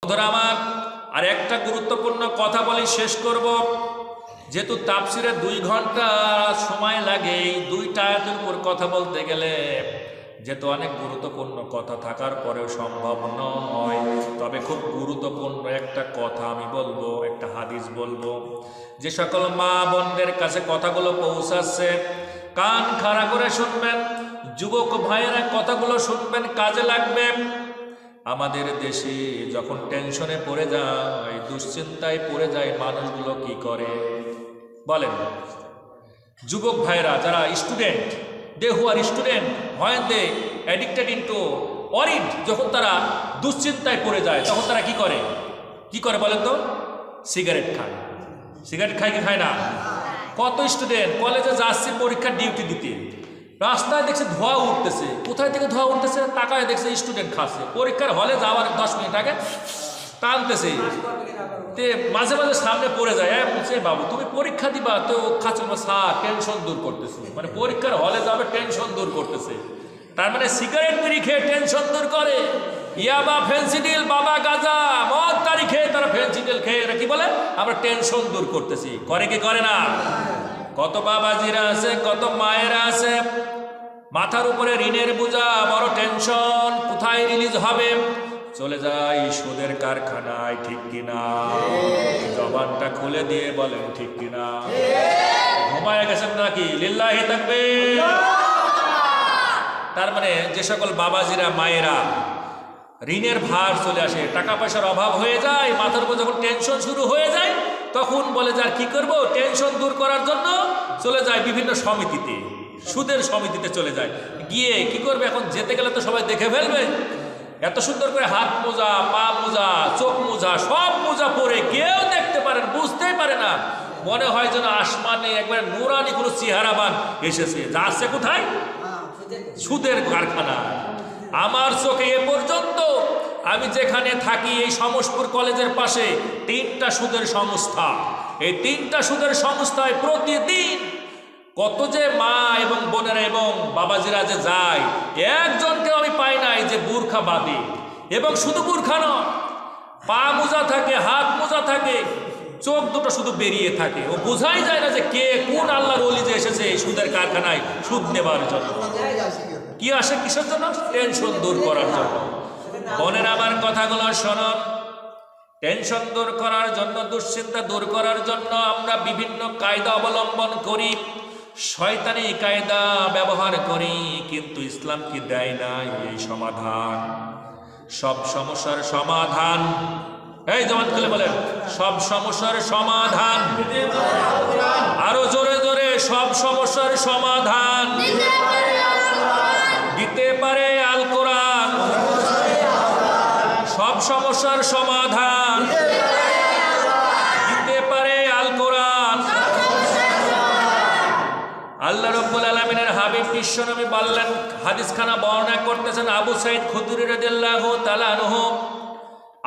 ধর আমার আর একটা গুরুত্বপূর্ণ কথা বলি, শেষ করব। যেহেতু তাফসিরে 2 ঘন্টা সময় লাগে, এই 2টা আয়াতের উপর কথা বলতে গেলে যেহেতু অনেক গুরুত্বপূর্ণ কথা থাকার পরেও সম্ভব নয়, তবে খুব গুরুত্বপূর্ণ একটা কথা আমি বলবো, একটা হাদিস বলবো। যে সকল মা বোনদের কাছে কথাগুলো পৌঁছাচ্ছে কান খাড়া করে শুনবেন, যুবক ভাইয়েরা কথাগুলো শুনবেন, কাজে লাগবে। আমাদের দেশে যখন টেনশনে পড়ে যায়, দুশ্চিন্তায় পড়ে যায়, মানুষগুলো কি করে বলেন? যুবক ভাইরা যারা student, they who are student when they addicted into worried, যখন তারা দুশ্চিন্তায় পড়ে যায় তখন তারা কি করে? কি করে বলেন তো? সিগারেট খায়। সিগারেট খায় কি খায় না? কত স্টুডেন্ট কলেজে যাচ্ছে পরীক্ষার ডিউটি দিতে, রাস্তায় দেখছে ধোঁয়া উঠতেছে, কোথায় থেকে ধোঁয়া উঠতেছে তাকায় দেখছে স্টুডেন্ট খাচ্ছে। পরীক্ষার হলে যাওয়ার 10 মিনিট আগে টানতেছে, তে মাঝে মাঝে সামনে পড়ে যায়, বলছে বাবু তুমি পরীক্ষা দিবা তো খাচ্ছে, স্যার টেনশন দূর করতেছে। মানে পরীক্ষার হলে যাবে টেনশন দূর করতেছে, তার মানে সিগারেট বিড়ি খেয়ে টেনশন দূর করে। ইয়াবা ফেন্সিডিল, বাবা গাঁজা মদ তারি খেয়ে তারা ফেন্সিডিল খেয়ে এরা কি বলে আমরা টেনশন দূর করতেছি, করে কি করে না? কত বাবাজিরা আছে, কত মায়েরা আছে, মাথার উপরে ঋণের বোঝা, বড় টেনশন, কোথায় রিলিজ হবে, চলে যায় সুদের কারখানায়। ঠিক কিনা? জবানটা খুলে দিয়ে বলেন ঠিক কিনা? ঘুমায় গেছেন নাকি? লিল্লাহি তাকবীর। তার মানে যে সকল বাবাজিরা মায়েরা ঋণের ভার চলে আসে, টাকা পয়সার অভাব হয়ে যায়, মাথার উপর যখন টেনশন শুরু হয়ে যায় তখন বলে যে আর কি করবো, টেনশন দূর করার জন্য চলে যায় বিভিন্ন সমিতিতে, সুদের সমিতিতে চলে যায়। গিয়ে কি করবে, এখন যেতে গেলে তো সবাই দেখে ফেলবে, এত সুন্দর করে হাত মোজা, পা মোজা, চোখ মোজা, সব মোজা পরে কেউ দেখতে পারে না, বুঝতেই পারে না, মনে হয় যেন আসমানে একবার নুরানি কোনো চেহারাবান এসেছে। যাচ্ছে কোথায়? সুদের কারখানা। আমার চোখে এ পর্যন্ত আমি যেখানে থাকি এই সমসপুর কলেজের পাশে 3টা সুদের সংস্থা, এই 3টা সুদের সংস্থায় প্রতিদিন কত যে মা এবং বোনেরা এবং বাবাজিরা যে যায়, একজনকে আমি পাই নাই যে বুরখা বাদে। এবং শুধু বুরখা নয়, পা মোজা থাকে, হাত মোজা থাকে, চোখ দুটো শুধু বেরিয়ে থাকে, ও বোঝাই যায় না যে কে কোন আল্লাহর ওলি যে এসেছে এই সুদের কারখানায় সুদ নেবার জন্য। কি আসে কিসের জন্য? টেনশন দূর করার জন্য। বোনের আমার কথাগুলো শোনো, টেনশন দূর করার জন্য, দুশ্চিন্তা দূর করার জন্য আমরা বিভিন্ন কায়দা অবলম্বন করি, শয়তানি কায়দা ব্যবহার করি, কিন্তু ইসলাম কি দেয় না এই সমাধান? সব সমস্যার সমাধান, এই জবান খুলে বলেন, সব সমস্যার সমাধান, আরো জোরে জোরে, সব সমস্যার সমাধান দিতে পারে আল কোরআন। সব সমস্যার সমাধান দিতে পারে আল কোরআন। আল্লাহ রাব্বুল আলামিনের হাবিব বিশ্বনবী বললেন, হাদিসখানা বর্ণনা করতেছেন আবু সাঈদ খুদরি রাদিয়াল্লাহু তাআলা আনহু,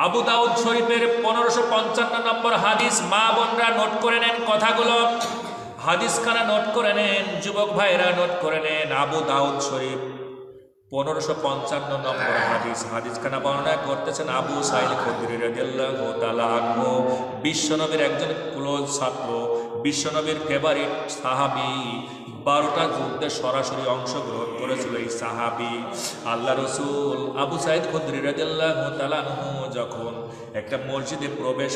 আবু দাউদ শরীফের 1555 নম্বর হাদিস। মা বোনরা নোট করে নেন কথাগুলো, হাদিসখানা নোট করে নেন, যুবক ভাইরা নোট করে নেন। আবু দাউদ শরীফ 1555 নম্বর হাদিস। হাদিসখানা বর্ণনা করতেছেন আবু সাঈদ খুদরি রাদিয়াল্লাহু তাআলা আনহু, বিশ্বনবীর একজন ক্লোজ ছাত্র, বিশ্বনবীর ফেভারিট সাহাবী, 12টা যুদ্ধে সরাসরি অংশগ্রহণ করেছিল এই সাহাবী। আল্লাহ রসুল আবু সাঈদ খুদরি রাদিয়াল্লাহু তাআলা আনহু যখন একটা মসজিদে প্রবেশ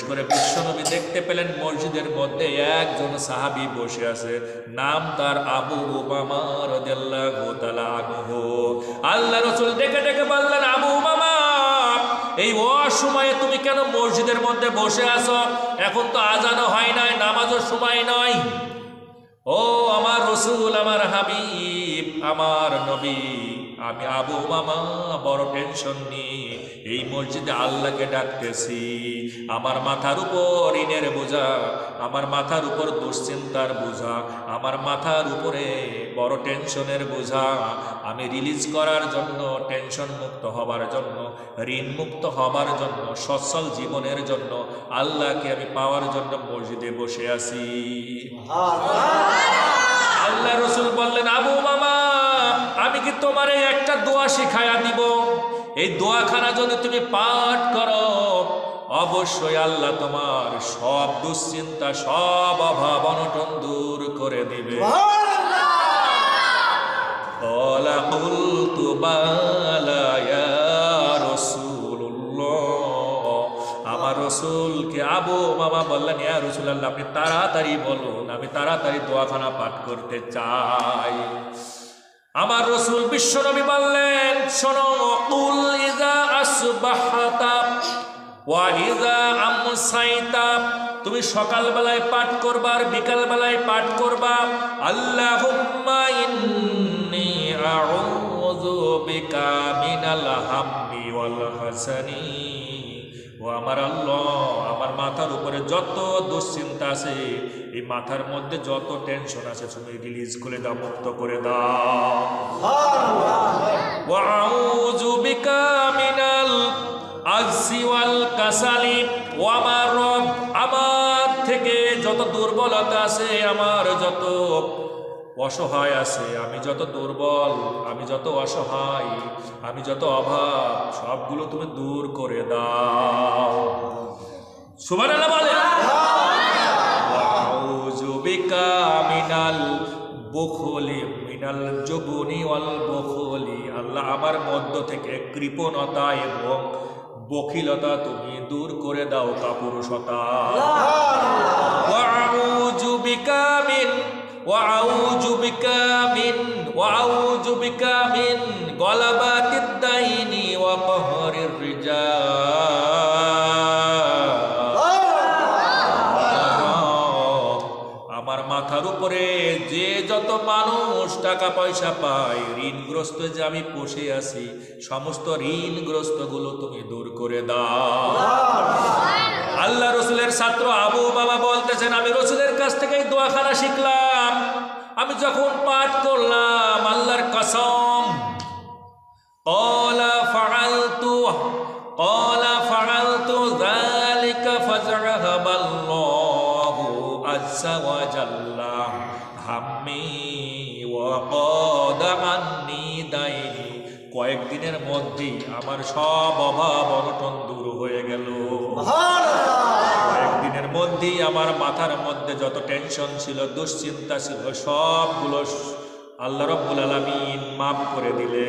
করে বিশ্বনবী দেখতে পেলেন মসজিদের মধ্যে একজন সাহাবী বসে আছে, নাম তার আবু উমামা রাদিয়াল্লাহু তাআলা আনহু। আল্লাহ রসুল ডেকে ডেকে বললেন, আবু উমামা, এই অসময়ে তুমি কেন মসজিদের মধ্যে বসে আছো? এখন তো আজানও হয় নাই, নামাজের সময় নয়। ও আমার রসুল, আমার হাবিব, আমার নবী, আমি আবু উমামা বড় টেনশন নিয়ে এই মসজিদে আল্লাহকে ডাকতেছি। আমার মাথার উপর ঋণের বোঝা, আমার মাথার উপর দুশ্চিন্তার বোঝা, আমার মাথার উপরে বড় টেনশনের বোঝা আমি রিলিজ করার জন্য, টেনশন মুক্ত হবার জন্য, ঋণ মুক্ত হবার জন্য, সচ্ছল জীবনের জন্য, আল্লাহকে আমি পাওয়ার জন্য মসজিদে বসে আছি। আল্লাহ রসুল বললেন, আবু উমামা, আমি কি তোমার একটা দোয়া শিখায়া দিব? এই দোয়াখানা যদি তুমি পাঠ করো, অবশ্যই আল্লাহ তোমার সব দুশ্চিন্তা, সব অভাব অনটন দূর করে দিবে। আমার রসুলকে আবু মামা বললেন, ইয়া রাসূলুল্লাহ, আপনি তাড়াতাড়ি বলুন, আমি তাড়াতাড়ি দোয়াখানা পাঠ করতে চাই। আমার রসুল বিশ্বনবী বললেন, শোনো, কুল ইযা আসবাহতা ওয়া ইযা আমসাইতা, তুমি সকাল বেলায় পাঠ করবা আর বিকাল বেলায় পাঠ করবা, আল্লাহুম্মা ইন্নী আউযু বিকা মিনাল হাম্মি ওয়াল হাসানি। ও আমার আল্লাহ, আমার মাথার উপরে যত দুশ্চিন্তা আছে, এই মাথার মধ্যে যত টেনশন আছে, তুমি রিলিজ করে দাও, মুক্ত করে দাও। ওয়া আউযু বিকা মিনাল আজসি ওয়াল কাসালি, ও আমার রব, আমার থেকে যত দুর্বলতা আছে, আমার যত অসহায় আছে, আমি যত দুর্বল, আমি যত অসহায়, আমি যত অভাব, সবগুলো তুমি দূর করে দাও। সুবহানাল্লাহ বলেন। আউযু বিকা মিনাল বুখলি মিনাল জুবনি ওয়াল বুখলি, আল্লাহ আমার মধ্য থেকে কৃপণতা এবং বখিলতা তুমি দূর করে দাও, কাপুরুষতা। ওয়াউযু বিকা মিন ওয়াউযু বিকা মিন গলাবাতিদ দাইনি ওয়া কহরির রিজাল। আমার মাথার উপরে যে যত মানুষ টাকা পয়সা পায়, ঋণগ্রস্ত যে আমি বসে আছি, সমস্ত ঋণগ্রস্ত গুলো তুমি দূর করে দাও। আল্লাহ রসুলের ছাত্র আবু বাবা বলতেছেন, আমি রসুলের কাছ থেকে এই দোয়াখানা শিখলাম। আমি যখন পাঠ করলাম, আল্লাহর কসম, ক্বালা ফাআলতু যালিকা ফাযহাবাল্লাহু আযজা ওয়া জাল্লা হাম্মি ওয়া ক্বাদা আন্নী দাইনি। কয়েকদিনের মধ্যেই আমার সব অভাব অনটন দূর হয়ে গেল। কয়েকদিনের মধ্যেই আমার মাথার মধ্যে যত টেনশন ছিল, দুশ্চিন্তা ছিল, সবগুলো আল্লাহ রাব্বুল আলামিন মাফ করে দিলে।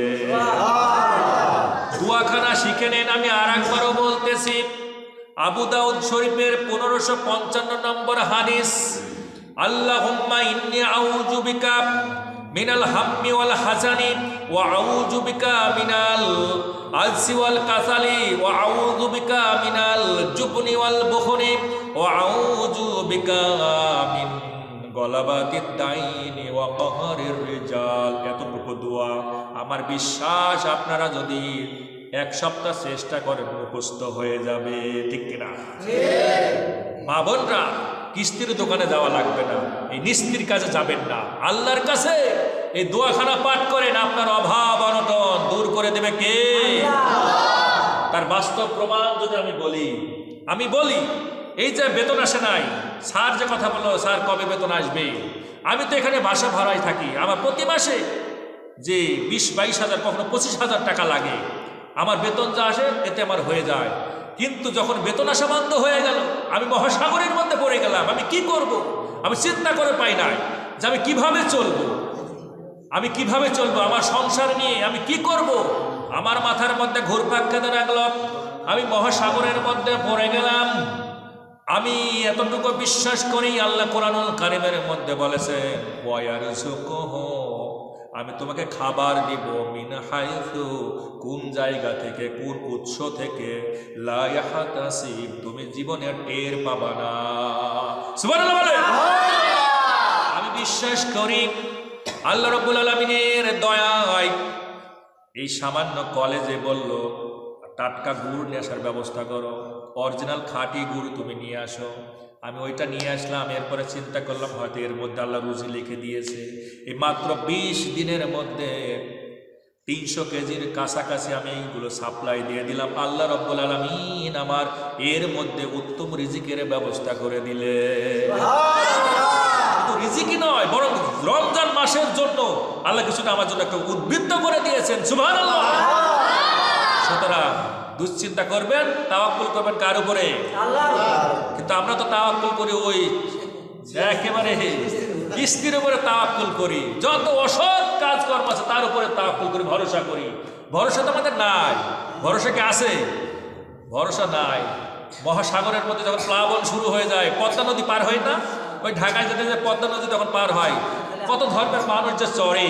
দোয়াখানা শিখে নেন। আমি আর একবারও বলতেছি, আবু দাউদ শরীফের 1555 নম্বর হাদিস, আল্লাহুম্মা ইন্নী আউযু বিকা মিনাল হাম্মি ওয়াল হাসানি ওয়া আউযু বিকা মিনাল আজসি ওয়াল কাসালি ওয়া আউযু বিকা মিনাল জুবনি ওয়াল বুখলি ওয়া আউযু বিকা মিন গলাবাতিদ দাইনি ওয়া কহরির রিজাল। এতটুকু দোয়া আমার বিশ্বাস আপনারা যদি এক সপ্তাহ চেষ্টা করেন, মুখস্থ হয়ে যাবে। ঠিক কিনা? মা বোনরা, কিস্তির দোকানে যাওয়া লাগবে না, এই নিস্তির কাজে যাবেন না, আল্লাহর কাছে এই দোয়াখানা পাঠ করেন, আপনার অভাব অনটন দূর করে দেবে কে? তার বাস্তব প্রমাণ যদি আমি বলি, এই যে বেতন আসে নাই, স্যার যে কথা বললো, স্যার কবে বেতন আসবে? আমি তো এখানে বাসা ভাড়ায় থাকি, আমার প্রতি মাসে যে 20-22 হাজার, কখনো 25,000 টাকা লাগে, আমার বেতন যা আসে এতে আমার হয়ে যায়। কিন্তু যখন বেতন আসা বন্ধ হয়ে গেল, আমি মহাসাগরের মধ্যে পড়ে গেলাম। আমি কি করব? আমি চিন্তা করে পাই নাই যে আমি কিভাবে চলবো, আমার সংসার নিয়ে আমি কি করব। আমার মাথার মধ্যে ঘুরপাক খেতে লাগলো, আমি মহাসাগরের মধ্যে পড়ে গেলাম। আমি এতটুকু বিশ্বাস করি, আল্লাহ কোরআনুল কারীমের মধ্যে বলেছেন, ওয়া ইয়ারযুকুহু, আমি তোমাকে খাবার দিব, মিন হাইসু, কোন জায়গা থেকে, কোন উৎস থেকে, লা ইয়াহতাসিব, তুমি জীবনে টের পাবা না। সুবহানাল্লাহ বলেন। আমি বিশ্বাস করি আল্লাহ রাব্বুল আলামিনের দয়ায় এই সামান্য কলেজে বলল, টাটকা গুড় নিয়ে আসার ব্যবস্থা করো, অরিজিনাল খাঁটি গুড় তুমি নিয়ে আসো। আমি ওইটা নিয়ে আসলাম। এরপরে চিন্তা করলাম, হয়তো এর মধ্যে আল্লাহ রুজি লিখে দিয়েছে। এই মাত্র 20 দিনের মধ্যে 300 কেজির কাছাকাছি আমি এইগুলো সাপ্লাই দিয়ে দিলাম। আল্লাহ রাব্বুল আলামিন আমার এর মধ্যে উত্তম রিজিকের ব্যবস্থা করে দিলে। শুধু রিজিকই নয়, বরং রমজান মাসের জন্য আল্লাহ কিছুটা আমার জন্য একটা উদ্বৃত্ত করে দিয়েছেন। সুবহানাল্লাহ। সুতরাং দুশ্চিন্তা করবেন, তাওয়াক্কুল করবেন কার উপরে? কিন্তু আমরা তো তাওয়াক্কুল করি ওই একেবারে কিস্তির উপরে তাওয়াক্কুল করি, যত অসৎ কাজকর্ম আছে তার উপরে তাওয়াক্কুল করি, ভরসা করি। ভরসা তো আমাদের নাই। ভরসা কি আছে? ভরসা নাই। মহাসাগরের মধ্যে যখন প্লাবন শুরু হয়ে যায়, পদ্মা নদী পার হয় না? ওই ঢাকায় যেতে যে পদ্মা নদী তখন পার হয়, কত ধর্মের মানুষ যে চড়ে,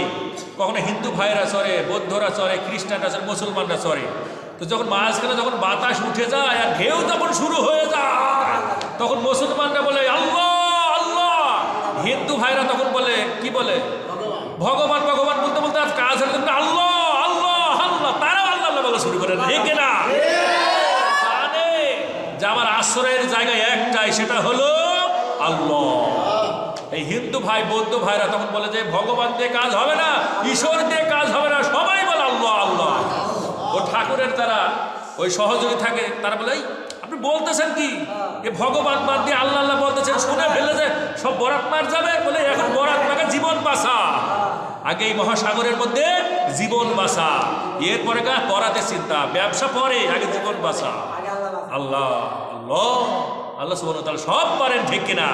কখনো হিন্দু ভাইরা চড়ে, বৌদ্ধরা চড়ে, খ্রিস্টানরা চড়ে, মুসলমানরা চড়ে। তো যখন মাঝখানে যখন বাতাস উঠে যায় আর ঢেউ যখন শুরু হয়ে যায়, তখন মুসলমানরা বলে আল্লাহ আল্লাহ, হিন্দু ভাইরা তখন বলে কি বলে? ভগবান ভগবান বলতে বলতে আর কাজ হলে আল্লাহ আল্লাহ আল্লাহ, তারাও আল্লাহ আল্লাহ বলা শুরু করে। ঠিক না? জানে যে আমার আশ্রয়ের জায়গায় একটাই, সেটা হলো আল্লাহ। এই হিন্দু ভাই বৌদ্ধ ভাইরা তখন বলে যে ভগবান দিয়ে কাজ হবে না, ঈশ্বর দিয়ে কাজ হবে না, সবাই বলে আল্লাহ আল্লাহ। ও ঠাকুরের তারা ওই সহযোগী থাকে, তারা বলে আপনি বলতেছেন কি, এ ভগবান বাদ দিয়ে আল্লাহ আল্লাহ বলতেছেন, শুনে ফেলে যে সব বরাত মার যাবে। বলে এখন বরাত মাকে জীবন বাঁচা, আগে এই মহাসাগরের মধ্যে জীবন বাঁচা, এরপরে পরাতে চিন্তা, ব্যবসা পরে, আগে জীবন বাঁচা। আল্লাহ আল্লাহ আল্লাহ সুবহানাহু ওয়া তাআলা সব পারেন। ঠিক কিনা?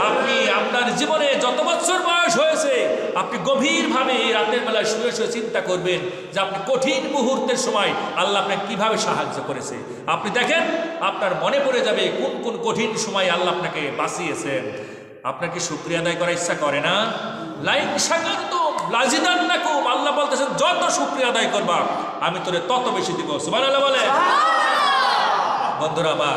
আপনি আপনার জীবনে যত বছর বয়স হয়েছে, আপনি গভীরভাবে রাতের বেলায় শুয়ে শুয়ে চিন্তা করবেন যে আপনি কঠিন মুহূর্তের সময় আল্লাহ আপনাকে কিভাবে সাহায্য করেছে। আপনি দেখেন, আপনার মনে পড়ে যাবে কোন কোন কঠিন সময় আল্লাহ আপনাকে বাঁচিয়েছেন। আপনার কি শুকরিয়া আদায় করার ইচ্ছা করে না? লাইন শাকারতুম লাযিদান্নাকুম, আল্লাহ বলতেছেন যত শুকরিয়া আদায় করবা আমি তোরে তত বেশি দিব। সুবহানাল্লাহ বলে। বন্ধুরা আমার,